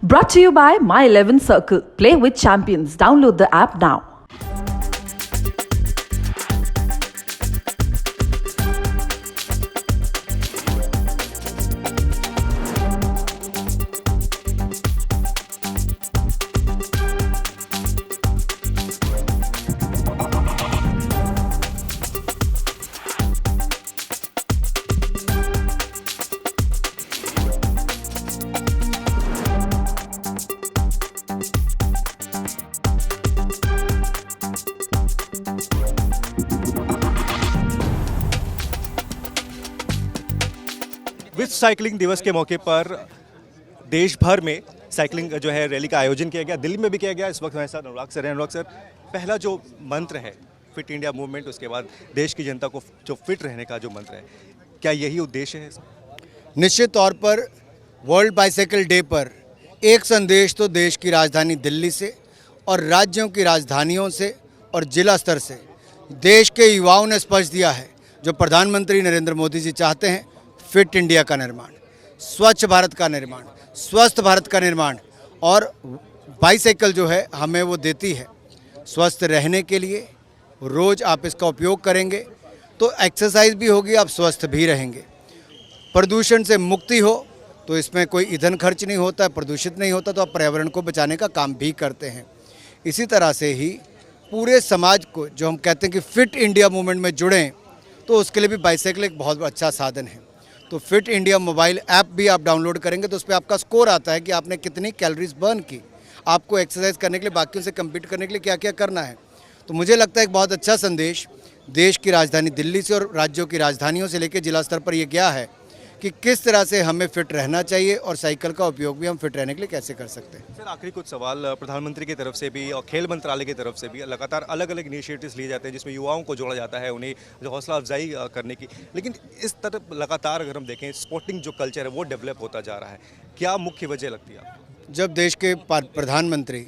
Brought to you by My 11 Circle. Play with champions. Download the app now. विश्व cycling दिवस के मौके पर देश भर में साइकिलिंग जो है रैली का आयोजन किया गया, दिल्ली में भी किया गया। इस वक्त हमारे साथ अनुराग सर हैं। अनुराग सर, पहला जो मंत्र है फिट इंडिया मूवमेंट, उसके बाद देश की जनता को जो फिट रहने का जो मंत्र है, क्या यही उद्देश्य है? निश्चित तौर पर वर्ल्ड बाइसाइकिल डे पर एक संदेश तो देश की राजधानी दिल्ली से और राज्यों की राजधानियों से और जिला स्तर से देश के युवाओं ने स्पष्ट दिया है। जो प्रधानमंत्री नरेंद्र मोदी जी चाहते हैं, फिट इंडिया का निर्माण, स्वच्छ भारत का निर्माण, स्वस्थ भारत का निर्माण, और बाइसाइकिल जो है हमें वो देती है स्वस्थ रहने के लिए। रोज़ आप इसका उपयोग करेंगे तो एक्सरसाइज भी होगी, आप स्वस्थ भी रहेंगे। प्रदूषण से मुक्ति हो तो इसमें कोई ईंधन खर्च नहीं होता है, प्रदूषित नहीं होता, तो आप पर्यावरण को बचाने का काम भी करते हैं। इसी तरह से ही पूरे समाज को जो हम कहते हैं कि फिट इंडिया मूवमेंट में जुड़ें, तो उसके लिए भी बाइसाइकिल एक बहुत अच्छा साधन है। तो फिट इंडिया मोबाइल ऐप भी आप डाउनलोड करेंगे तो उस पर आपका स्कोर आता है कि आपने कितनी कैलोरीज बर्न की, आपको एक्सरसाइज करने के लिए, बाकियों से कम्पीट करने के लिए क्या क्या करना है। तो मुझे लगता है एक बहुत अच्छा संदेश देश की राजधानी दिल्ली से और राज्यों की राजधानियों से लेकर जिला स्तर पर यह गया है कि किस तरह से हमें फिट रहना चाहिए और साइकिल का उपयोग भी हम फिट रहने के लिए कैसे कर सकते हैं। सर, आखिरी कुछ सवाल। प्रधानमंत्री की तरफ से भी और खेल मंत्रालय की तरफ से भी लगातार अलग अलग इनिशिएटिव्स लिए जाते हैं जिसमें युवाओं को जोड़ा जाता है, उन्हें जो हौसला अफजाई करने की। लेकिन इस तरफ लगातार अगर हम देखें, स्पोर्टिंग जो कल्चर है वो डेवलप होता जा रहा है। क्या मुख्य वजह लगती है आपको? जब देश के प्रधानमंत्री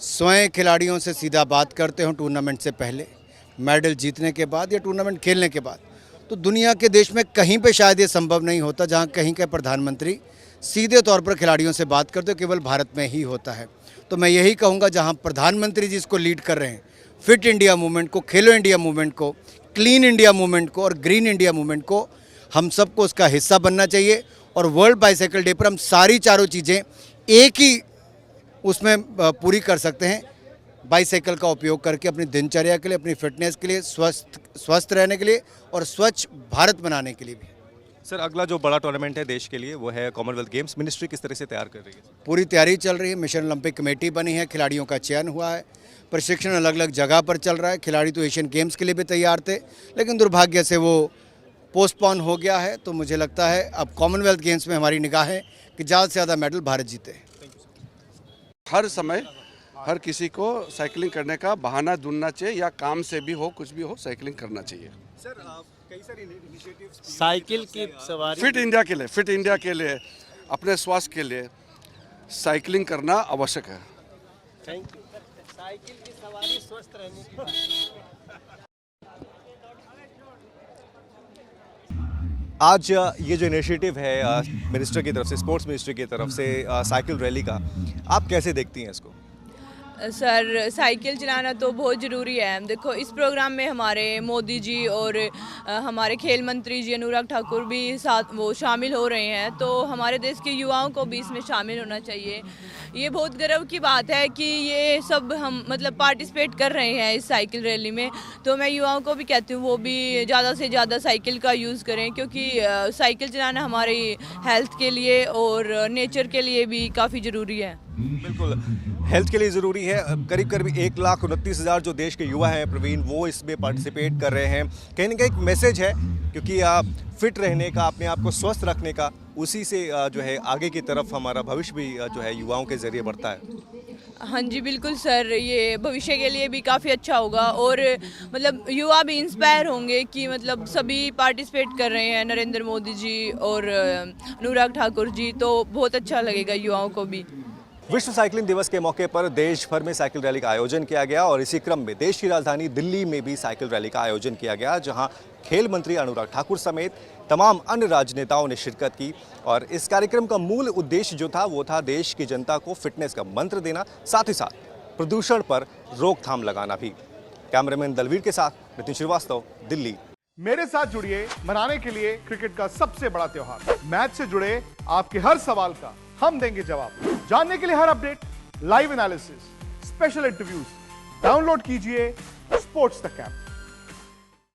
स्वयं खिलाड़ियों से सीधा बात करते हों टूर्नामेंट से पहले, मेडल जीतने के बाद या टूर्नामेंट खेलने के बाद, तो दुनिया के देश में कहीं पे शायद ये संभव नहीं होता जहां कहीं के प्रधानमंत्री सीधे तौर पर खिलाड़ियों से बात करते, केवल भारत में ही होता है। तो मैं यही कहूंगा, जहां प्रधानमंत्री जी इसको लीड कर रहे हैं, फिट इंडिया मूवमेंट को, खेलो इंडिया मूवमेंट को, क्लीन इंडिया मूवमेंट को और ग्रीन इंडिया मूवमेंट को, हम सबको उसका हिस्सा बनना चाहिए। और वर्ल्ड बाइसाइकिल डे पर हम सारी चारों चीज़ें एक ही उसमें पूरी कर सकते हैं। बाइसाइकिल का उपयोग करके अपनी दिनचर्या के लिए, अपनी फिटनेस के लिए, स्वस्थ रहने के लिए और स्वच्छ भारत बनाने के लिए भी। सर, अगला जो बड़ा टूर्नामेंट है देश के लिए वो है कॉमनवेल्थ गेम्स। मिनिस्ट्री किस तरह से तैयार कर रही है? पूरी तैयारी चल रही है। मिशन ओलंपिक कमेटी बनी है, खिलाड़ियों का चयन हुआ है, प्रशिक्षण अलग अलग जगह पर चल रहा है। खिलाड़ी तो एशियन गेम्स के लिए भी तैयार थे, लेकिन दुर्भाग्य से वो पोस्टपोन हो गया है। तो मुझे लगता है अब कॉमनवेल्थ गेम्स में हमारी निगाह है कि ज़्यादा से ज़्यादा मेडल भारत जीते। हर समय हर किसी को साइकिलिंग करने का बहाना ढूंढना चाहिए, या काम से भी हो, कुछ भी हो, साइकिलिंग करना चाहिए। सर, कई सारे इनिशिएटिव्स साइकिल की सवारी फिट इंडिया के लिए अपने स्वास्थ्य के लिए साइकिलिंग करना आवश्यक है। Thank you. साइकिल की सवारी स्वस्थ रहने की बात। आज ये जो इनिशिएटिव है मिनिस्टर की तरफ से, स्पोर्ट्स मिनिस्ट्री की तरफ से, साइकिल रैली का, आप कैसे देखती हैं इसको? सर, साइकिल चलाना तो बहुत ज़रूरी है। देखो, इस प्रोग्राम में हमारे मोदी जी और हमारे खेल मंत्री जी अनुराग ठाकुर भी साथ वो शामिल हो रहे हैं, तो हमारे देश के युवाओं को भी इसमें शामिल होना चाहिए। ये बहुत गर्व की बात है कि ये सब हम मतलब पार्टिसिपेट कर रहे हैं इस साइकिल रैली में। तो मैं युवाओं को भी कहती हूँ वो भी ज़्यादा से ज़्यादा साइकिल का यूज़ करें, क्योंकि साइकिल चलाना हमारी हेल्थ के लिए और नेचर के लिए भी काफ़ी ज़रूरी है। बिल्कुल, हेल्थ के लिए ज़रूरी है। करीब करीब 1,29,000 जो देश के युवा हैं प्रवीण, वो इसमें पार्टिसिपेट कर रहे हैं। कहीं ना कहीं एक मैसेज है, क्योंकि फिट रहने का, अपने आप को स्वस्थ रखने का, उसी से जो है आगे की तरफ हमारा भविष्य भी जो है युवाओं के ज़रिए बढ़ता है। हाँ जी, बिल्कुल सर, ये भविष्य के लिए भी काफ़ी अच्छा होगा और मतलब युवा भी इंस्पायर होंगे कि मतलब सभी पार्टिसिपेट कर रहे हैं, नरेंद्र मोदी जी और अनुराग ठाकुर जी, तो बहुत अच्छा लगेगा युवाओं को भी। विश्व साइकिलिंग दिवस के मौके पर देश भर में साइकिल रैली का आयोजन किया गया और इसी क्रम में देश की राजधानी दिल्ली में भी साइकिल रैली का आयोजन किया गया, जहां खेल मंत्री अनुराग ठाकुर समेत तमाम अन्य राजनेताओं ने शिरकत की। और इस कार्यक्रम का मूल उद्देश्य जो था वो था देश की जनता को फिटनेस का मंत्र देना, साथ ही साथ प्रदूषण पर रोकथाम लगाना भी। कैमरामैन दलवीर के साथ नितिन श्रीवास्तव, दिल्ली। मेरे साथ जुड़िए मनाने के लिए क्रिकेट का सबसे बड़ा त्योहार। मैच से जुड़े आपके हर सवाल का हम देंगे जवाब। जानने के लिए हर update, live analysis, special interviews, download कीजिए स्पोर्ट्स तक ऐप।